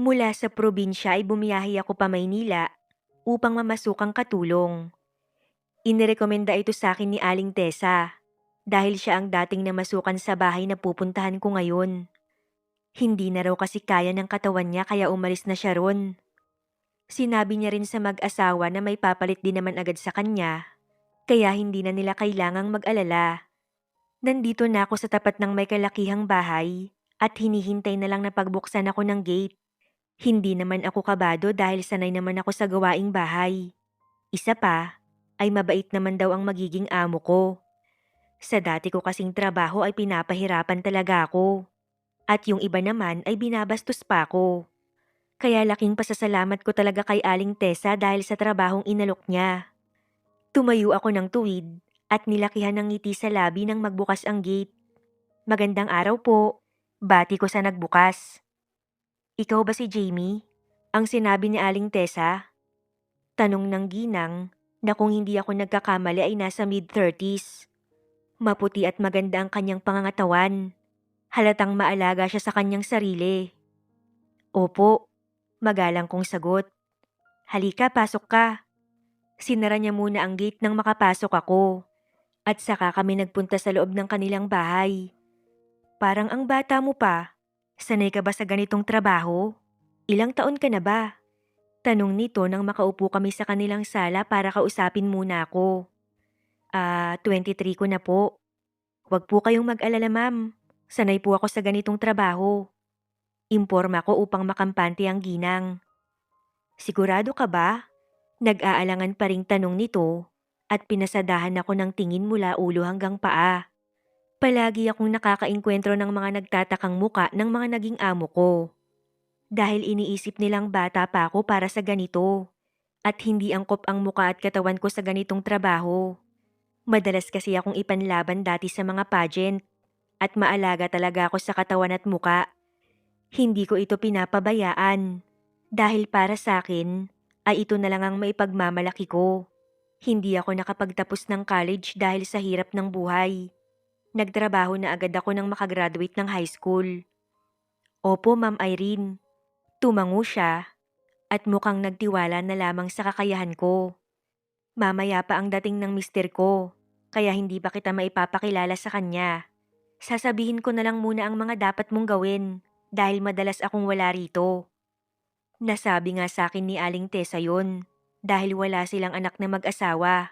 Mula sa probinsya ay bumiyahe ako pa Maynila upang mamasukang katulong. Inirekomenda ito sa akin ni Aling Tessa dahil siya ang dating namasukan sa bahay na pupuntahan ko ngayon. Hindi na raw kasi kaya ng katawan niya kaya umalis na siya ron. Sinabi niya rin sa mag-asawa na may papalit din naman agad sa kanya, kaya hindi na nila kailangang mag-alala. Nandito na ako sa tapat ng may kalakihang bahay at hinihintay na lang na pagbuksan ako ng gate. Hindi naman ako kabado dahil sanay naman ako sa gawaing bahay. Isa pa, ay mabait naman daw ang magiging amo ko. Sa dati ko kasing trabaho ay pinapahirapan talaga ako. At yung iba naman ay binabastos pa ako. Kaya laking pasasalamat ko talaga kay Aling Tessa dahil sa trabahong inalok niya. Tumayo ako ng tuwid at nilakihan ng ngiti sa labi nang magbukas ang gate. Magandang araw po. Bati ko sa nagbukas. Ikaw ba si Jamie? Ang sinabi ni Aling Tessa. Tanong ng ginang na kung hindi ako nagkakamali ay nasa mid-30s. Maputi at maganda ang kanyang pangangatawan. Halatang maalaga siya sa kanyang sarili. Opo, magalang kong sagot. Halika, pasok ka. Sinara niya muna ang gate nang makapasok ako. At saka kami nagpunta sa loob ng kanilang bahay. Parang ang bata mo pa. Sanay ka ba sa ganitong trabaho? Ilang taon ka na ba? Tanong nito nang makaupo kami sa kanilang sala para kausapin muna ako. 23 ko na po. Huwag po kayong mag-alala ma'am. Sanay po ako sa ganitong trabaho. Imporma ko upang makampante ang ginang. Sigurado ka ba? Nag-aalangan pa ring tanong nito at pinasadahan ako ng tingin mula ulo hanggang paa. Palagi akong nakakaengkwentro ng mga nagtatakang muka ng mga naging amo ko. Dahil iniisip nilang bata pa ako para sa ganito. At hindi angkop ang muka at katawan ko sa ganitong trabaho. Madalas kasi akong ipanlaban dati sa mga pageant. At maalaga talaga ako sa katawan at muka. Hindi ko ito pinapabayaan. Dahil para sa akin, ay ito na lang ang maipagmamalaki ko. Hindi ako nakapagtapos ng college dahil sa hirap ng buhay. Nagtrabaho na agad ako nang makagraduate ng high school. Opo, Ma'am Irene. Tumango siya at mukhang nagtiwala na lamang sa kakayahan ko. Mamaya pa ang dating ng mister ko, kaya hindi pa kita maipapakilala sa kanya. Sasabihin ko na lang muna ang mga dapat mong gawin dahil madalas akong wala rito. Nasabi nga sa akin ni Aling Tessa yun dahil wala silang anak na mag-asawa.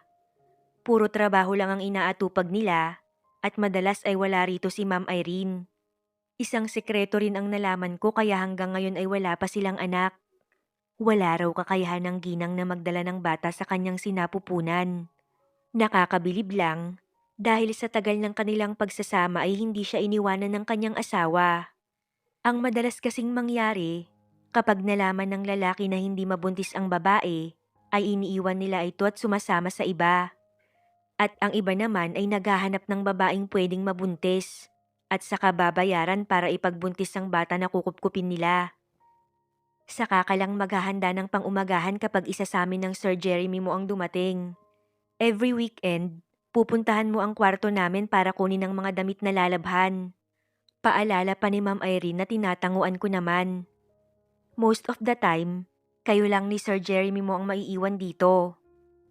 Puro trabaho lang ang inaatupag nila at madalas ay wala rito si Ma'am Irene. Isang sekreto rin ang nalaman ko kaya hanggang ngayon ay wala pa silang anak. Wala raw kakayahan ng ginang na magdala ng bata sa kanyang sinapupunan. Nakakabilib lang dahil sa tagal ng kanilang pagsasama ay hindi siya iniwanan ng kanyang asawa. Ang madalas kasing mangyari, kapag nalaman ng lalaki na hindi mabuntis ang babae, ay iniiwan nila ito at sumasama sa iba. At ang iba naman ay naghahanap ng babaeng pwedeng mabuntis at saka babayaran para ipagbuntis ang bata na kukupkupin nila. Saka ka lang maghahanda ng pang-umagahan kapag isa sa amin ng Sir Jeremy mo ang dumating. Every weekend, pupuntahan mo ang kwarto namin para kunin ang mga damit na lalabhan. Paalala pa ni Ma'am Irene na tinatanguan ko naman. Most of the time, kayo lang ni Sir Jeremy mo ang maiiwan dito.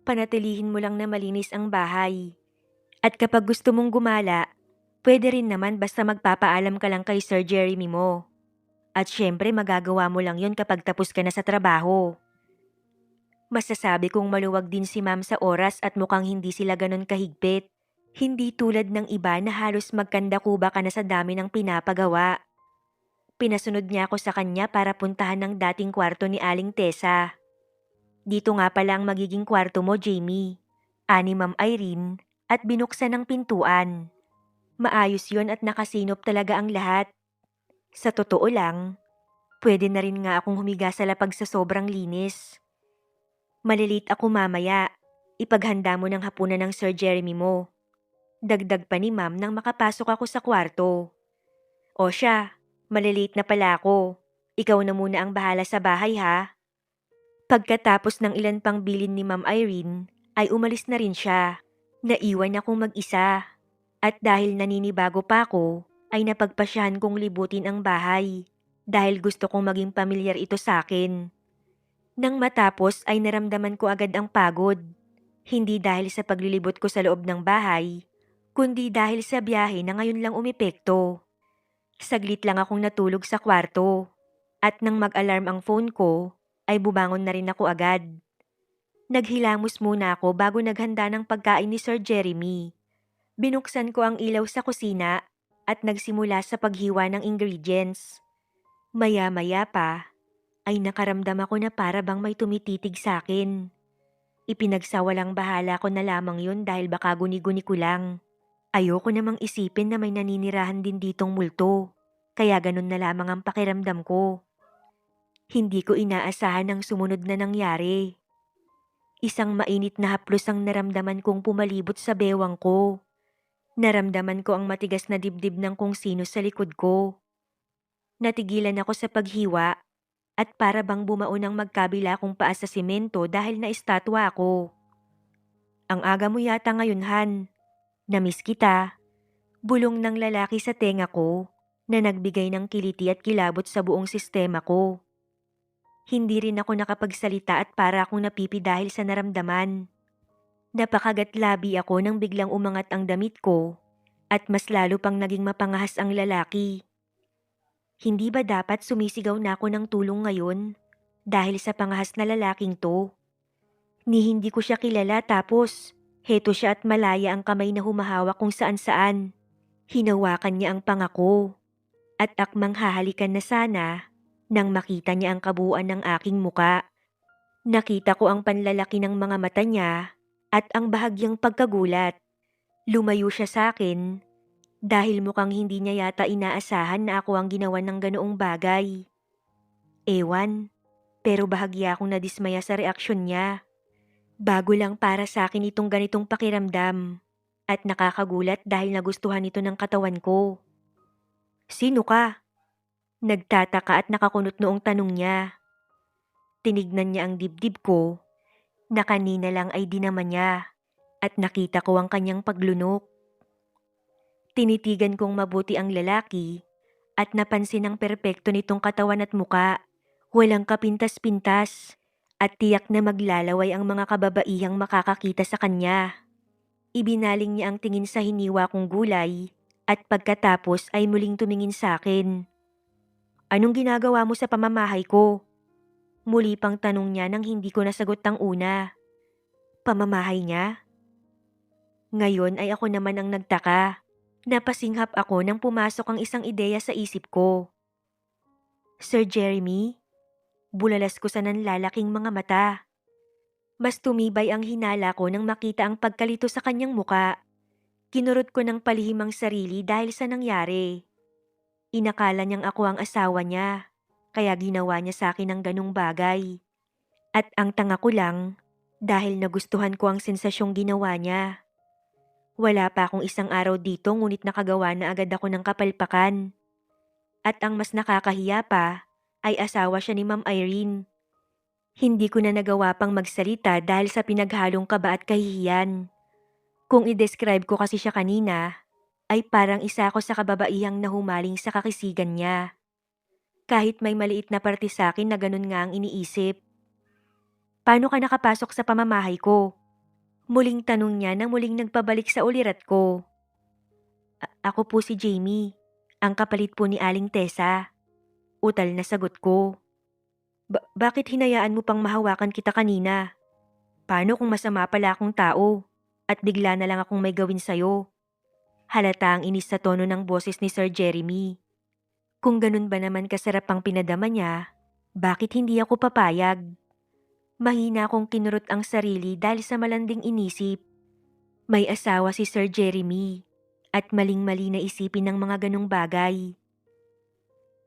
Panatilihin mo lang na malinis ang bahay. At kapag gusto mong gumala, pwede rin naman basta magpapaalam ka lang kay Sir Jeremy mo. At syempre magagawa mo lang yon kapag tapos ka na sa trabaho. Masasabi kong maluwag din si ma'am sa oras at mukhang hindi sila ganon kahigpit. Hindi tulad ng iba na halos magkandakuba ka na sa dami ng pinapagawa. Pinasunod niya ako sa kanya para puntahan ng dating kwarto ni Aling Tessa. Dito nga pala ang magiging kwarto mo, Jamie. Ani Ma'am Irene at binuksan ng pintuan. Maayos yon at nakasinop talaga ang lahat. Sa totoo lang, pwede na rin nga akong humiga sa lapag sa sobrang linis. Malilit ako mamaya. Ipaghanda mo ng hapunan ng Sir Jeremy mo. Dagdag pa ni ma'am nang makapasok ako sa kwarto. O siya, maliliit na pala ako. Ikaw na muna ang bahala sa bahay ha. Pagkatapos ng ilan pang bilin ni Ma'am Irene, ay umalis na rin siya. Naiwan akong mag-isa. At dahil naninibago pa ako, ay napagpasyahan kong libutin ang bahay. dahil gusto kong maging pamilyar ito sa akin. Nang matapos ay naramdaman ko agad ang pagod. Hindi dahil sa paglilibot ko sa loob ng bahay, kundi dahil sa biyahe na ngayon lang umepekto. Saglit lang akong natulog sa kwarto. At nang mag-alarm ang phone ko, ay bumangon na rin ako agad. Naghilamos muna ako bago naghanda ng pagkain ni Sir Jeremy. Binuksan ko ang ilaw sa kusina at nagsimula sa paghiwa ng ingredients. Maya-maya pa, ay nakaramdam ako na para bang may tumititig sa akin. Ipinagsawalang bahala ko na lamang yun dahil baka guni-guni ko lang. Ayoko namang isipin na may naninirahan din ditong multo, kaya ganun na lamang ang pakiramdam ko. Hindi ko inaasahan ang sumunod na nangyari. Isang mainit na haplos ang naramdaman kong pumalibot sa bewang ko. Naramdaman ko ang matigas na dibdib ng kung sino sa likod ko. Natigilan ako sa paghiwa at para bang bumaon ang magkabila kong paa sa simento dahil naistatwa ako. Ang aga mo yata ngayon, Han. Namiss kita. Bulong ng lalaki sa tenga ko na nagbigay ng kiliti at kilabot sa buong sistema ko. Hindi rin ako nakapagsalita at para akong napipi dahil sa naramdaman. Napakagatlabi ako nang biglang umangat ang damit ko at mas lalo pang naging mapangahas ang lalaki. Hindi ba dapat sumisigaw na ako ng tulong ngayon dahil sa pangahas na lalaking to? Ni hindi ko siya kilala tapos heto siya at malaya ang kamay na humahawak kung saan-saan. Hinawakan niya ang pangako at akmang hahalikan na sana nang makita niya ang kabuuan ng aking muka. Nakita ko ang panlalaki ng mga mata niya at ang bahagyang pagkagulat. Lumayo siya sa akin dahil mukhang hindi niya yata inaasahan na ako ang ginawan ng ganoong bagay. Ewan, pero bahagya akong nadismaya sa reaksyon niya. Bago lang para sa akin itong ganitong pakiramdam at nakakagulat dahil nagustuhan ito ng katawan ko. Sino ka? Nagtataka at nakakunot noong tanong niya. Tinignan niya ang dibdib ko na kanina lang ay dinama niya at nakita ko ang kanyang paglunok. Tinitigan kong mabuti ang lalaki at napansin ang perpekto nitong katawan at muka. Walang kapintas-pintas at tiyak na maglalaway ang mga kababaihang makakakita sa kanya. Ibinaling niya ang tingin sa hiniwa kong gulay at pagkatapos ay muling tumingin sa akin. Anong ginagawa mo sa pamamahay ko? Muli pang tanong niya nang hindi ko nasagot ang una. Pamamahay niya? Ngayon ay ako naman ang nagtaka. Napasinghap ako nang pumasok ang isang ideya sa isip ko. Sir Jeremy? Bulalas ko sa nanlalaking mga mata. Mas tumibay ang hinala ko nang makita ang pagkalito sa kanyang muka. Kinurot ko ng palihim ang sarili dahil sa nangyari. Inakala niyang ako ang asawa niya, kaya ginawa niya sa akin ang ganong bagay. At ang tanga ko lang, dahil nagustuhan ko ang sensasyong ginawa niya. Wala pa akong isang araw dito ngunit nakagawa na agad ako ng kapalpakan. At ang mas nakakahiya pa, ay asawa siya ni Ma'am Irene. Hindi ko na nagawa pang magsalita dahil sa pinaghalong kaba at kahihiyan. Kung i-describe ko kasi siya kanina, ay parang isa ako sa kababaihang nahumaling sa kakisigan niya. Kahit may maliit na parte sa akin na ganun nga ang iniisip. Paano ka nakapasok sa pamamahay ko? Muling tanong niya nang muling nagpabalik sa ulirat ko. Ako po si Jamie, ang kapalit po ni Aling Tessa. Utal na sagot ko. Bakit hinayaan mo pang mahawakan kita kanina? Paano kung masama pala akong tao at bigla na lang akong may gawin sa'yo? Halata ang inis sa tono ng boses ni Sir Jeremy. Kung ganun ba naman kasarap ang pinadama niya, bakit hindi ako papayag? Mahina akong kinurot ang sarili dahil sa malanding inisip. May asawa si Sir Jeremy at maling-mali na isipin ng mga ganong bagay.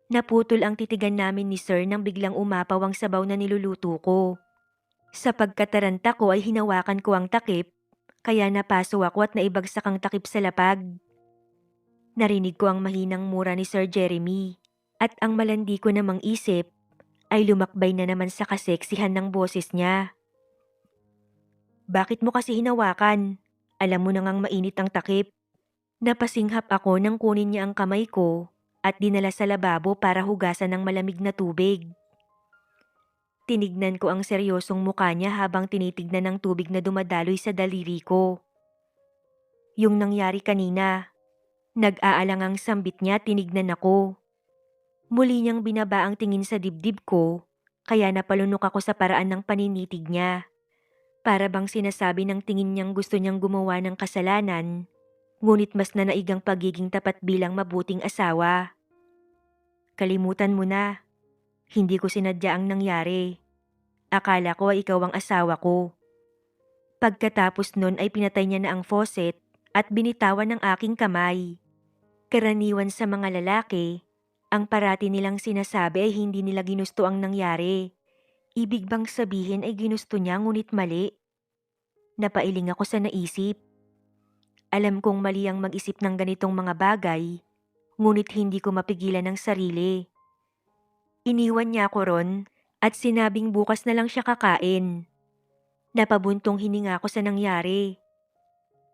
Naputol ang titigan namin ni Sir nang biglang umapaw ang sabaw na niluluto ko. Sa pagkataranta ko ay hinawakan ko ang takip, kaya napaso ako at naibagsak ang takip sa lapag. Narinig ko ang mahinang mura ni Sir Jeremy at ang malandi ko namang isip ay lumakbay na naman sa kaseksihan ng boses niya. Bakit mo kasi hinawakan? Alam mo na ngang mainit ang takip. Napasinghap ako nang kunin niya ang kamay ko at dinala sa lababo para hugasan ng malamig na tubig. Tinignan ko ang seryosong mukha niya habang tinitignan ng tubig na dumadaloy sa daliri ko. Yung nangyari kanina, nag-aalangang sambit niya tinignan ako. Muli niyang binaba ang tingin sa dibdib ko, kaya napalunok ako sa paraan ng paninitig niya. Para bang sinasabi ng tingin niyang gusto niyang gumawa ng kasalanan, ngunit mas nanaig ang pagiging tapat bilang mabuting asawa. Kalimutan mo na, hindi ko sinadya ang nangyari. Akala ko ay ikaw ang asawa ko. Pagkatapos nun ay pinatay niya na ang faucet at binitawan ng aking kamay. Karaniwan sa mga lalaki, ang parati nilang sinasabi ay hindi nila ginusto ang nangyari. Ibig bang sabihin ay ginusto niya ngunit mali? Napailing ako sa naisip. Alam kong mali ang mag-isip ng ganitong mga bagay, ngunit hindi ko mapigilan ang sarili. Iniwan niya ako ron at sinabing bukas na lang siya kakain. Napabuntong hininga ako sa nangyari.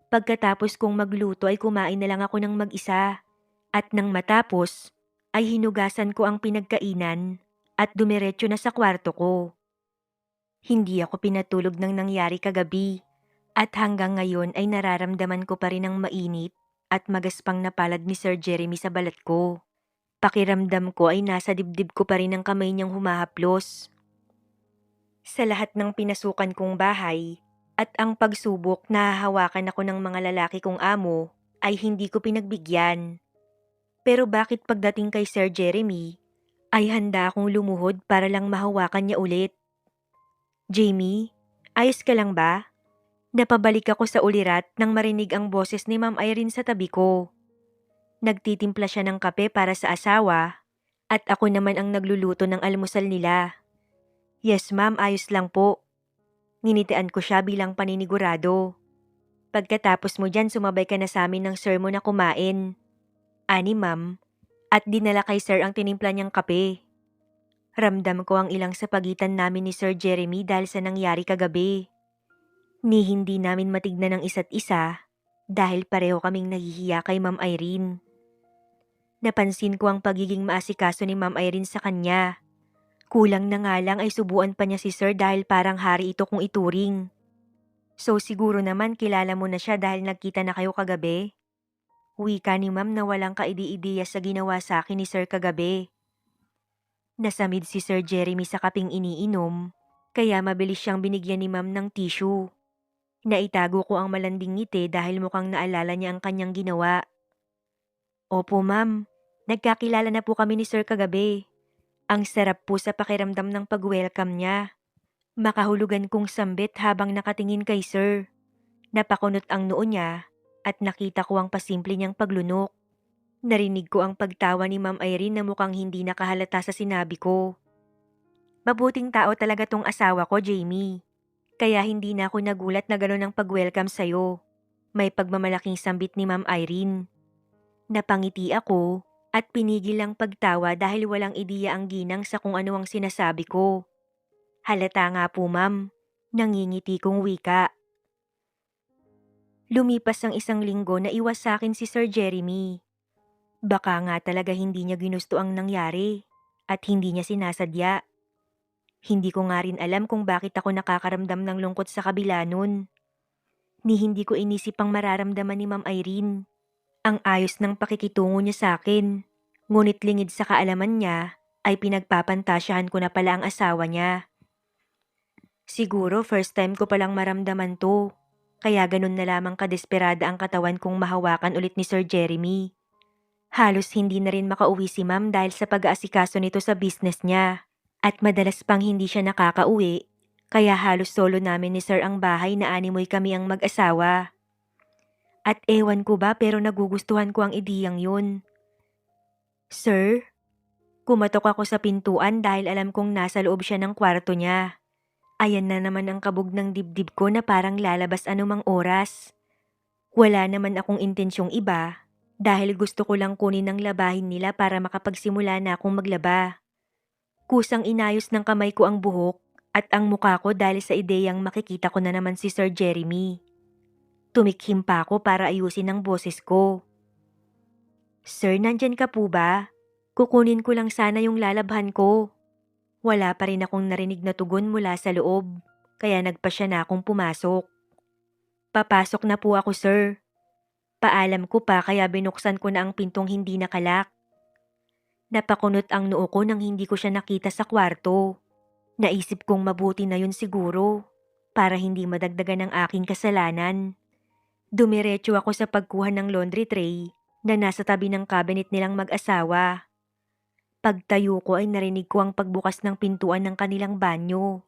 Pagkatapos kong magluto ay kumain na lang ako ng mag-isa. At nang matapos, ay hinugasan ko ang pinagkainan at dumiretso na sa kwarto ko. Hindi ako pinatulog ng nangyari kagabi at hanggang ngayon ay nararamdaman ko pa rin ang mainit at magaspang na palad ni Sir Jeremy sa balat ko. Pakiramdam ko ay nasa dibdib ko pa rin ang kamay niyang humahaplos. Sa lahat ng pinasukan kong bahay at ang pagsubok na hahawakan ako ng mga lalaki kong amo ay hindi ko pinagbigyan. Pero bakit pagdating kay Sir Jeremy, ay handa akong lumuhod para lang mahawakan niya ulit? Jamie, ayos ka lang ba? Napabalik ako sa ulirat nang marinig ang boses ni Ma'am Irene sa tabi ko. Nagtitimpla siya ng kape para sa asawa at ako naman ang nagluluto ng almusal nila. Yes ma'am, ayos lang po. Nginitian ko siya bilang paninigurado. Pagkatapos mo dyan sumabay ka na sa amin ng sermon na kumain. Ani ma'am, at dinala kay sir ang tinimpla niyang kape. Ramdam ko ang ilang sa pagitan namin ni Sir Jeremy dahil sa nangyari kagabi. Ni hindi namin matignan ang isa't isa dahil pareho kaming nahihiya kay Ma'am Irene. Napansin ko ang pagiging maasikaso ni Ma'am Irene sa kanya. Kulang na nga lang ay subuan pa niya si Sir dahil parang hari ito kung ituring. So siguro naman kilala mo na siya dahil nagkita na kayo kagabi? Wika ni Ma'am na walang kaidi-ideya sa ginawa sa akin ni Sir kagabi. Nasamid si Sir Jeremy sa kaping iniinom, kaya mabilis siyang binigyan ni Ma'am ng tissue. Naitago ko ang malanding ngiti dahil mukhang naalala niya ang kanyang ginawa. Opo Ma'am, nagkakilala na po kami ni Sir kagabi. Ang sarap po sa pakiramdam ng pag-welcome niya. Makahulugan kong sambit habang nakatingin kay Sir. Napakunot ang noo niya at nakita ko ang pasimple niyang paglunok. Narinig ko ang pagtawa ni Ma'am Irene na mukhang hindi nakahalata sa sinabi ko. Mabuting tao talaga tong asawa ko, Jamie. Kaya hindi na ako nagulat na gano'n ang pag-welcome sa'yo. May pagmamalaking sambit ni Ma'am Irene. Napangiti ako at pinigil ang pagtawa dahil walang ideya ang ginang sa kung ano ang sinasabi ko. Halata nga po ma'am, nangingiti kong wika. Lumipas ang isang linggo na iwas sa akin si Sir Jeremy. Baka nga talaga hindi niya ginusto ang nangyari at hindi niya sinasadya. Hindi ko nga rin alam kung bakit ako nakakaramdam ng lungkot sa kabila nun. Ni hindi ko inisip ang mararamdaman ni Ma'am Irene. Ang ayos ng pakikitungo niya sa akin. Ngunit lingid sa kaalaman niya ay pinagpapantasyahan ko na pala ang asawa niya. Siguro first time ko palang maramdaman to. Kaya ganun na lamang kadesperada ang katawan kong mahawakan ulit ni Sir Jeremy. Halos hindi na rin makauwi si Ma'am dahil sa pag-aasikaso nito sa business niya. At madalas pang hindi siya nakakauwi, kaya halos solo namin ni Sir ang bahay na animoy kami ang mag-asawa. At ewan ko ba pero nagugustuhan ko ang ideyang yun. Sir? Kumatok ako sa pintuan dahil alam kong nasa loob siya ng kwarto niya. Ayan na naman ang kabog ng dibdib ko na parang lalabas anumang oras. Wala naman akong intensyong iba dahil gusto ko lang kunin ang labahin nila para makapagsimula na akong maglaba. Kusang inayos ng kamay ko ang buhok at ang mukha ko dahil sa ideyang makikita ko na naman si Sir Jeremy. Tumikhim pa ako para ayusin ang boses ko. Sir, nandyan ka po ba? Kukunin ko lang sana yung lalabhan ko. Wala pa rin akong narinig na tugon mula sa loob, kaya nagpasya na akong pumasok. Papasok na po ako, sir. Paalam ko pa kaya binuksan ko na ang pintong hindi nakalak. Napakunot ang noo ko nang hindi ko siya nakita sa kwarto. Naisip kong mabuti na yun siguro, para hindi madagdagan ang aking kasalanan. Dumiretso ako sa pagkuha ng laundry tray na nasa tabi ng cabinet nilang mag-asawa. Pagtayo ko ay narinig ko ang pagbukas ng pintuan ng kanilang banyo.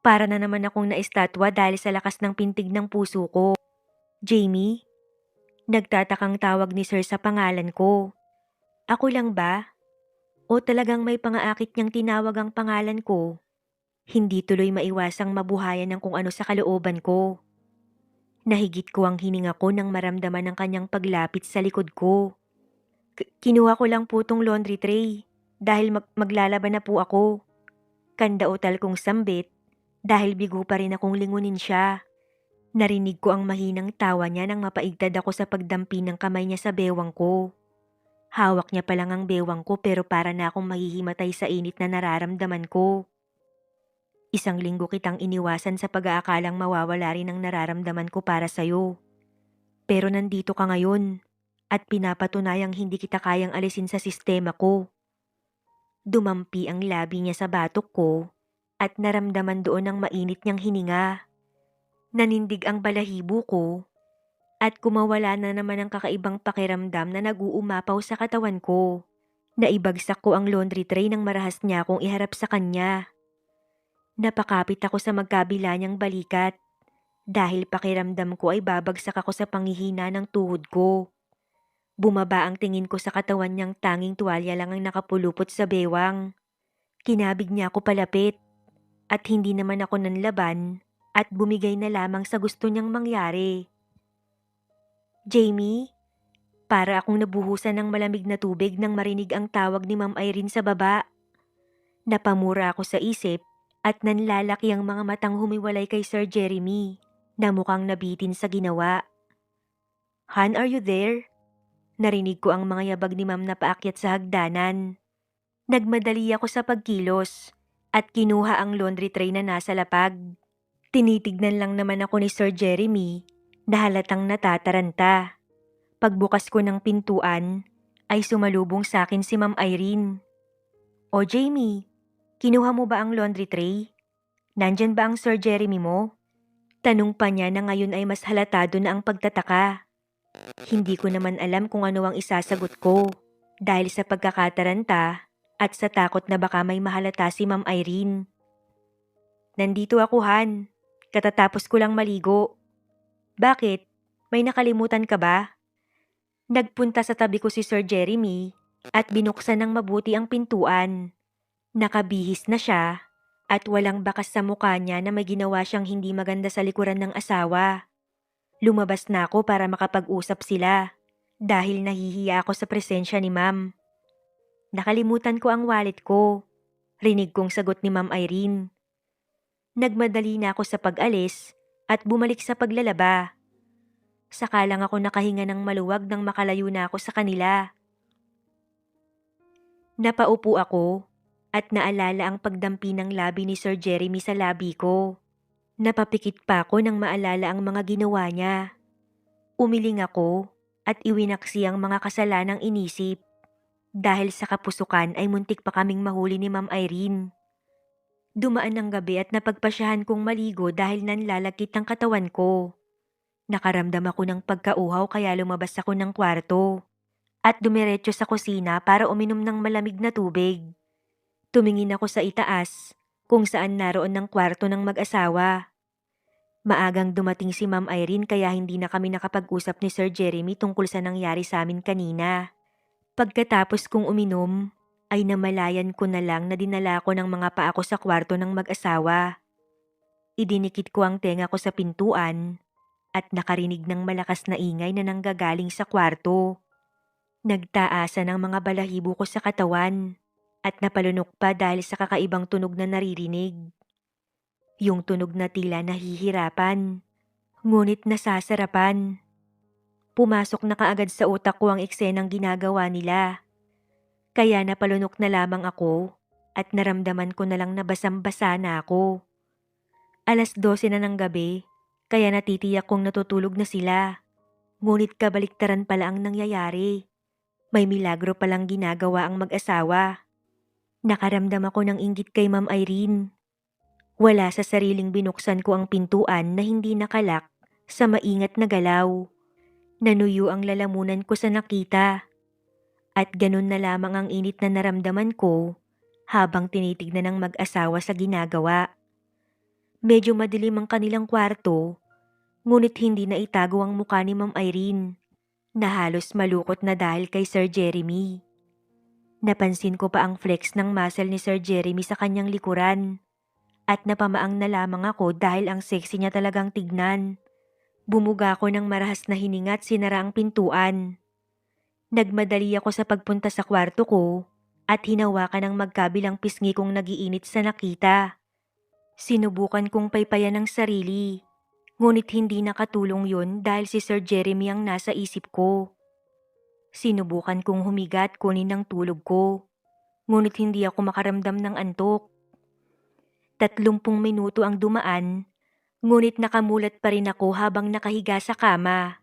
Para na naman akong naistatwa dahil sa lakas ng pintig ng puso ko. Jamie? Nagtatakang tawag ni Sir sa pangalan ko. Ako lang ba? O talagang may pangaakit niyang tinawag ang pangalan ko? Hindi tuloy maiwasang mabuhayan ng kung ano sa kalooban ko. Nahigit ko ang hininga ko nang maramdaman ang kanyang paglapit sa likod ko. Kinuha ko lang po tong laundry tray dahil maglalaban na po ako. Kandautal kong sambit dahil bigo pa rin akong lingunin siya. Narinig ko ang mahinang tawa niya nang mapaigtad ako sa pagdampi ng kamay niya sa bewang ko. Hawak niya pa lang ang bewang ko pero para na akong mahihimatay sa init na nararamdaman ko. Isang linggo kitang iniwasan sa pag-aakalang mawawala rin ang nararamdaman ko para sa'yo. Pero nandito ka ngayon at pinapatunayang hindi kita kayang alisin sa sistema ko. Dumampi ang labi niya sa batok ko at naramdaman doon ang mainit niyang hininga. Nanindig ang balahibo ko at kumawala na naman ang kakaibang pakiramdam na nag-uumapaw sa katawan ko. Naibagsak ko ang laundry tray nang marahas niya akong iharap sa kanya. Napakapit ako sa magkabila niyang balikat dahil pakiramdam ko ay babagsak ako sa panghihina ng tuhod ko. Bumaba ang tingin ko sa katawan niyang tanging tuwalya lang ang nakapulupot sa bewang. Kinabig niya ako palapit at hindi naman ako nanlaban at bumigay na lamang sa gusto niyang mangyari. Jamie? Para akong nabuhusan ng malamig na tubig nang marinig ang tawag ni Ma'am Irene sa baba. Napamura ako sa isip at nanlalaki ang mga matang humiwalay kay Sir Jeremy na mukhang nabitin sa ginawa. Han, are you there? Narinig ko ang mga yabag ni Ma'am na paakyat sa hagdanan. Nagmadali ako sa pagkilos at kinuha ang laundry tray na nasa lapag. Tinitignan lang naman ako ni Sir Jeremy na halatang natataranta. Pagbukas ko ng pintuan ay sumalubong sa akin si Ma'am Irene. O Jamie, kinuha mo ba ang laundry tray? Nandyan ba ang Sir Jeremy mo? Tanong pa niya na ngayon ay mas halatado na ang pagtataka. Hindi ko naman alam kung ano ang isasagot ko dahil sa pagkakataranta at sa takot na baka may mahalata si Ma'am Irene. Nandito ako, Han. Katatapos ko lang maligo. Bakit? May nakalimutan ka ba? Nagpunta sa tabi ko si Sir Jeremy at binuksan ng mabuti ang pintuan. Nakabihis na siya at walang bakas sa mukha niya na may ginawa siyang hindi maganda sa likuran ng asawa. Lumabas na ako para makapag-usap sila dahil nahihiya ako sa presensya ni Ma'am. Nakalimutan ko ang wallet ko. Rinig kong sagot ni Ma'am Irene. Nagmadali na ako sa pag-alis at bumalik sa paglalaba. Saka lang ako nakahinga ng maluwag nang makalayo na ako sa kanila. Napaupo ako at naalala ang pagdampi ng labi ni Sir Jeremy sa labi ko. Napapikit pa ako nang maalala ang mga ginawa niya. Umiling ako at iwinaksi ang mga kasalanang inisip. Dahil sa kapusukan ay muntik pa kaming mahuli ni Ma'am Irene. Dumaan ang gabi at napagpasyahan kong maligo dahil nanlalagkit ang katawan ko. Nakaramdam ako ng pagkauhaw kaya lumabas ako ng kwarto at dumiretso sa kusina para uminom ng malamig na tubig. Tumingin ako sa itaas kung saan naroon ng kwarto ng mag-asawa. Maagang dumating si Ma'am Irene kaya hindi na kami nakapag-usap ni Sir Jeremy tungkol sa nangyari sa amin kanina. Pagkatapos kong uminom, ay namalayan ko na lang na dinala ko ng mga paa ko sa kwarto ng mag-asawa. Idinikit ko ang tenga ko sa pintuan at nakarinig ng malakas na ingay na nanggagaling sa kwarto. Nagtaasan ang mga balahibo ko sa katawan at napalunok pa dahil sa kakaibang tunog na naririnig. Yung tunog na tila nahihirapan, ngunit nasasarapan. Pumasok na kaagad sa utak ko ang eksenang ginagawa nila. Kaya napalunok na lamang ako at naramdaman ko na lang na basang-basa na ako. 12:00 na ng gabi, kaya natitiyak kong natutulog na sila. Ngunit kabaliktaran pala ang nangyayari. May milagro palang ginagawa ang mag-asawa. Nakaramdam ako ng inggit kay Ma'am Irene. Wala sa sariling binuksan ko ang pintuan na hindi nakalak sa maingat na galaw. Nanuyo ang lalamunan ko sa nakita. At ganun na lamang ang init na naramdaman ko habang tinitignan ng mag-asawa sa ginagawa. Medyo madilim ang kanilang kwarto, ngunit hindi na itago ang mukha ni Ma'am Irene na halos malukot na dahil kay Sir Jeremy. Napansin ko pa ang flex ng muscle ni Sir Jeremy sa kanyang likuran at napamaang na lamang ako dahil ang sexy niya talagang tignan. Bumuga ako ng marahas na hininga at sinara ang pintuan. Nagmadali ako sa pagpunta sa kwarto ko at hinawakan ang magkabilang pisngi kong nagiinit sa nakita. Sinubukan kong paypayan ang sarili, ngunit hindi nakatulong yun dahil si Sir Jeremy ang nasa isip ko. Sinubukan kong humiga at kunin ang tulog ko, ngunit hindi ako makaramdam ng antok. 30 minuto ang dumaan, ngunit nakamulat pa rin ako habang nakahiga sa kama.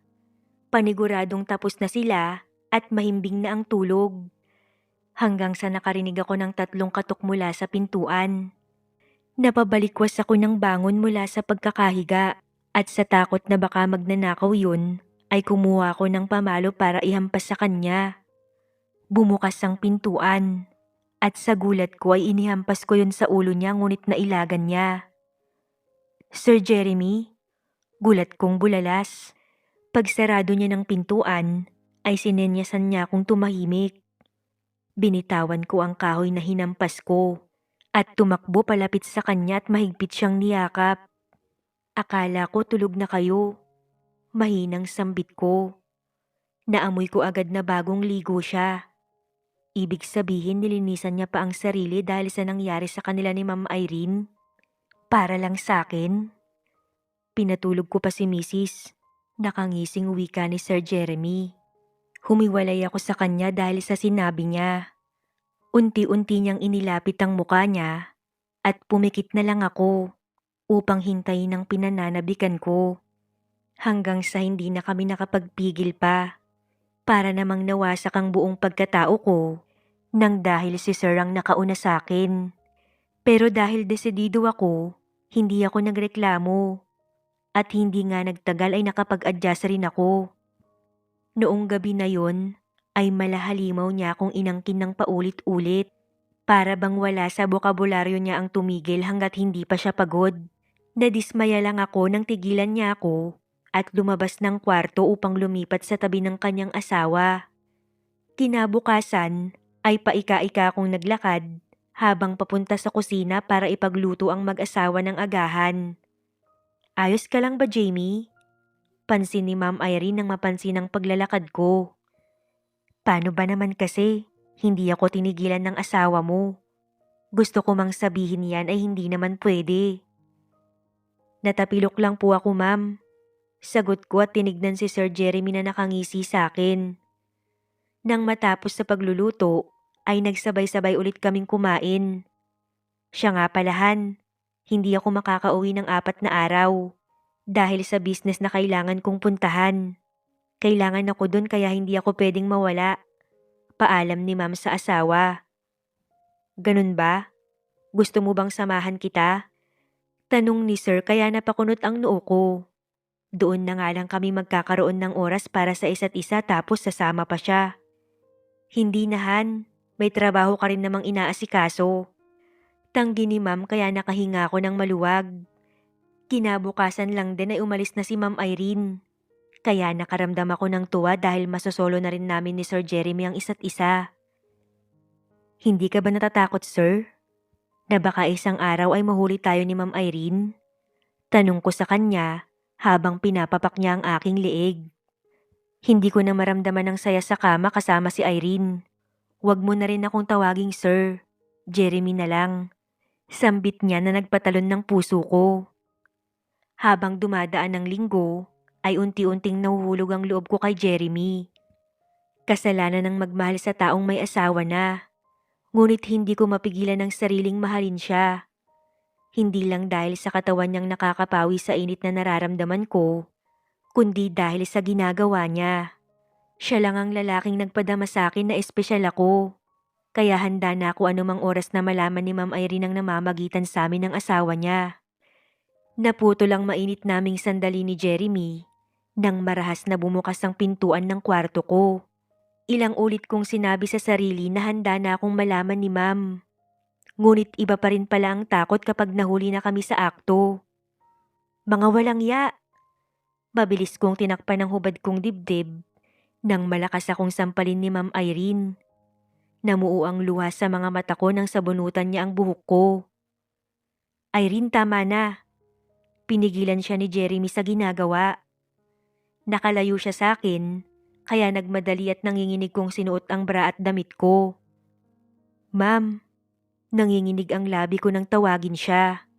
Paniguradong tapos na sila at mahimbing na ang tulog. Hanggang sa nakarinig ako ng 3 katok mula sa pintuan. Napabalikwas ako ng bangon mula sa pagkakahiga at sa takot na baka magnanakaw yun, ay kumuha ko ng pamalo para ihampas sa kanya. Bumukas ang pintuan at sa gulat ko ay inihampas ko yun sa ulo niya ngunit nailagan niya. Sir Jeremy? Gulat kong bulalas. Pagsarado niya ng pintuan ay sinenyasan niya akong tumahimik. Binitawan ko ang kahoy na hinampas ko at tumakbo palapit sa kanya at mahigpit siyang niyakap. Akala ko tulog na kayo. Mahinang sambit ko. Naamoy ko agad na bagong ligo siya. Ibig sabihin nilinisan niya pa ang sarili dahil sa nangyari sa kanila ni Ma'am Irene. Para lang sa akin. Pinatulog ko pa si Mrs. Nakangising wika ni Sir Jeremy. Humiwalay ako sa kanya dahil sa sinabi niya. Unti-unti niyang inilapit ang mukha niya at pumikit na lang ako upang hintayin ang pinananabikan ko. Hanggang sa hindi na kami nakapagpigil pa. Para namang nawasak ang buong pagkatao ko nang dahil si Sir ang nakauna sa akin. Pero dahil desidido ako, hindi ako nagreklamo. At hindi nga nagtagal ay nakapag-adjust rin ako. Noong gabi na yon ay malahalimaw niya akong inangkin ng paulit-ulit. Para bang wala sa bokabularyo niya ang tumigil hanggat hindi pa siya pagod. Nadismaya lang ako nang tigilan niya ako at lumabas ng kwarto upang lumipat sa tabi ng kanyang asawa. Kinabukasan ay paika-ika akong naglakad habang papunta sa kusina para ipagluto ang mag-asawa ng agahan. Ayos ka lang ba, Jamie? Pansin ni Ma'am Irene nang mapansin ang paglalakad ko. Paano ba naman kasi? Hindi ako tinigilan ng asawa mo. Gusto ko mang sabihin yan ay hindi naman pwede. Natapilok lang po ako, ma'am. Sagot ko at tinignan si Sir Jeremy na nakangisi sa akin. Nang matapos sa pagluluto, ay nagsabay-sabay ulit kaming kumain. Siya nga palahan, hindi ako makakauwi ng 4 na araw dahil sa business na kailangan kong puntahan. Kailangan ako dun kaya hindi ako pwedeng mawala. Paalam ni ma'am sa asawa. Ganun ba? Gusto mo bang samahan kita? Tanong ni Sir kaya napakunot ang noo ko. Doon na nga lang kami magkakaroon ng oras para sa isa't isa tapos sasama pa siya. Hindi nahan, may trabaho ka rin namang inaasikaso. Tanggi ni ma'am kaya nakahinga ako ng maluwag. Kinabukasan lang din ay umalis na si Ma'am Irene. Kaya nakaramdam ako ng tuwa dahil masosolo na rin namin ni Sir Jeremy ang isa't isa. Hindi ka ba natatakot, sir? Na baka isang araw ay mahuli tayo ni Ma'am Irene? Tanong ko sa kanya habang pinapapak niya ang aking leeg. Hindi ko na maramdaman ng saya sa kama kasama si Irene. Huwag mo na rin akong tawaging sir. Jeremy na lang. Sambit niya na nagpatalon ng puso ko. Habang dumadaan ng linggo, ay unti-unting nahuhulog ang loob ko kay Jeremy. Kasalanan ng magmahal sa taong may asawa na. Ngunit hindi ko mapigilan ang sariling mahalin siya. Hindi lang dahil sa katawan niyang nakakapawi sa init na nararamdaman ko, kundi dahil sa ginagawa niya. Siya lang ang lalaking nagpadama sa akin na espesyal ako. Kaya handa na ako anumang oras na malaman ni Ma'am Irene ang namamagitan sa amin ng asawa niya. Naputo lang mainit naming sandali ni Jeremy nang marahas na bumukas ang pintuan ng kwarto ko. Ilang ulit kong sinabi sa sarili na handa na akong malaman ni Ma'am. Ngunit iba pa rin pala ang takot kapag nahuli na kami sa akto. Mga walang ya! Mabilis kong tinakpan ang hubad kong dibdib nang malakas akong sampalin ni Ma'am Irene. Namuo ang luha sa mga mata ko nang sabunutan niya ang buhok ko. Irene, tama na. Pinigilan siya ni Jeremy sa ginagawa. Nakalayo siya sa akin, kaya nagmadali at nanginginig kong sinuot ang bra at damit ko. Ma'am, nanginginig ang labi ko nang tawagin siya.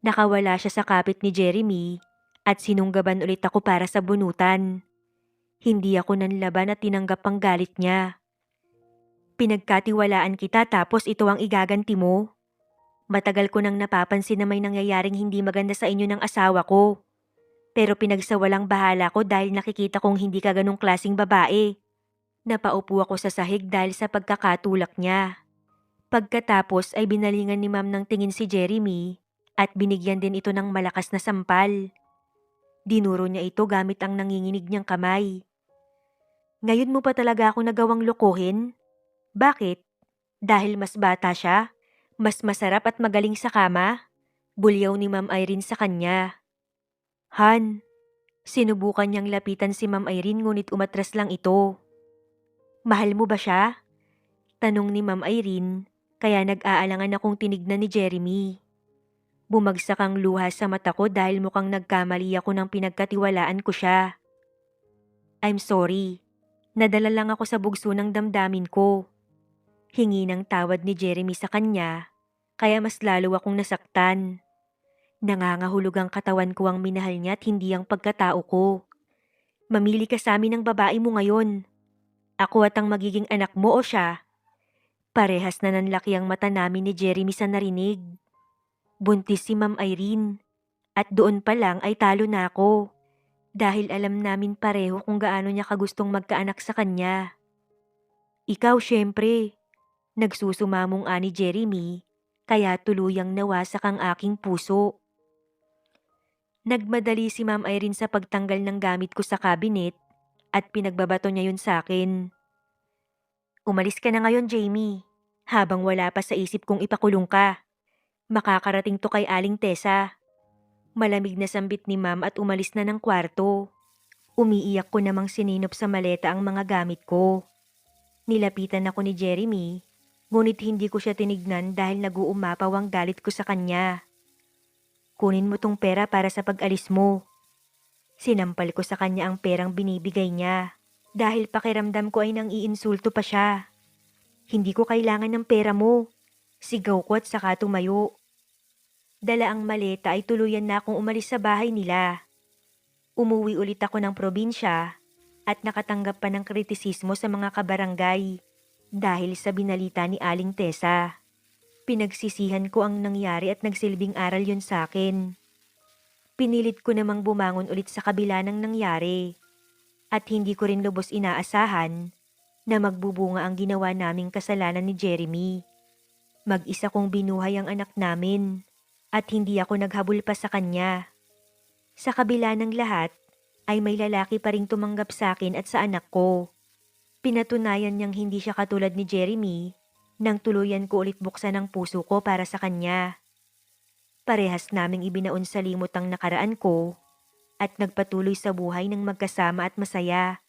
Nakawala siya sa kapit ni Jeremy at sinunggaban ulit ako para sa bunutan. Hindi ako nanlaban at tinanggap ang galit niya. Pinagkatiwalaan kita tapos ito ang igaganti mo. Matagal ko nang napapansin na may nangyayaring hindi maganda sa inyo ng asawa ko. Pero pinagsawalang bahala ko dahil nakikita kong hindi ka ganong klaseng babae. Napaupo ako sa sahig dahil sa pagkakatulak niya. Pagkatapos ay binalingan ni Ma'am ng tingin si Jeremy at binigyan din ito ng malakas na sampal. Dinuro niya ito gamit ang nanginginig niyang kamay. Ngayon mo pa talaga ako nagawang lokohin? Bakit? Dahil mas bata siya? Mas masarap at magaling sa kama? Bulyaw ni Ma'am Irene sa kanya. Han, sinubukan niyang lapitan si Ma'am Irene ngunit umatras lang ito. Mahal mo ba siya? Tanong ni Ma'am Irene, kaya nag-aalangan akong tinignan ni Jeremy. Bumagsak ang luha sa mata ko dahil mukhang nagkamali ako ng pinagkatiwalaan ko siya. I'm sorry. Nadala lang ako sa bugso ng damdamin ko. Hingi ng tawad ni Jeremy sa kanya, kaya mas lalo akong nasaktan. Nangangahulog ang katawan ko ang minahal niya at hindi ang pagkatao ko. Mamili ka sa amin ng babae mo ngayon. Ako at ang magiging anak mo o siya. Parehas na nanlaki ang mata namin ni Jeremy sa narinig. Buntis si Ma'am Irene. At doon pa lang ay talo na ako. Dahil alam namin pareho kung gaano niya kagustong magkaanak sa kanya. Ikaw syempre. Nagsusumamong ani Jeremy, kaya tuluyang nawasak ang aking puso. Nagmadali si Ma'am Irene sa pagtanggal ng gamit ko sa cabinet at pinagbabato niya yun sa akin. Umalis ka na ngayon, Jamie, habang wala pa sa isip kong ipakulong ka. Makakarating to kay Aling Tessa. Malamig na sambit ni Ma'am at umalis na ng kwarto. Umiiyak ko namang sininop sa maleta ang mga gamit ko. Nilapitan ako ni Jeremy, ngunit hindi ko siya tinignan dahil nag-uumapaw ang galit ko sa kanya. Kunin mo tong pera para sa pag-alis mo. Sinampal ko sa kanya ang perang binibigay niya dahil pakiramdam ko ay nang-iinsulto pa siya. Hindi ko kailangan ng pera mo. Sigaw ko at saka tumayo. Dala ang maleta ay tuluyan na akong umalis sa bahay nila. Umuwi ulit ako ng probinsya at nakatanggap pa ng kritisismo sa mga kabarangay dahil sa binalita ni Aling Tessa. Pinagsisihan ko ang nangyari at nagsilbing aral yun sa akin. Pinilit ko namang bumangon ulit sa kabila ng nangyari at hindi ko rin lubos inaasahan na magbubunga ang ginawa naming kasalanan ni Jeremy. Mag-isa kong binuhay ang anak namin at hindi ako naghabol pa sa kanya. Sa kabila ng lahat, ay may lalaki pa ring tumanggap sa akin at sa anak ko. Pinatunayan niyang hindi siya katulad ni Jeremy nang tuluyan ko ulit buksan ang puso ko para sa kanya. Parehas naming ibinaon sa limot ang nakaraan ko at nagpatuloy sa buhay ng magkasama at masaya.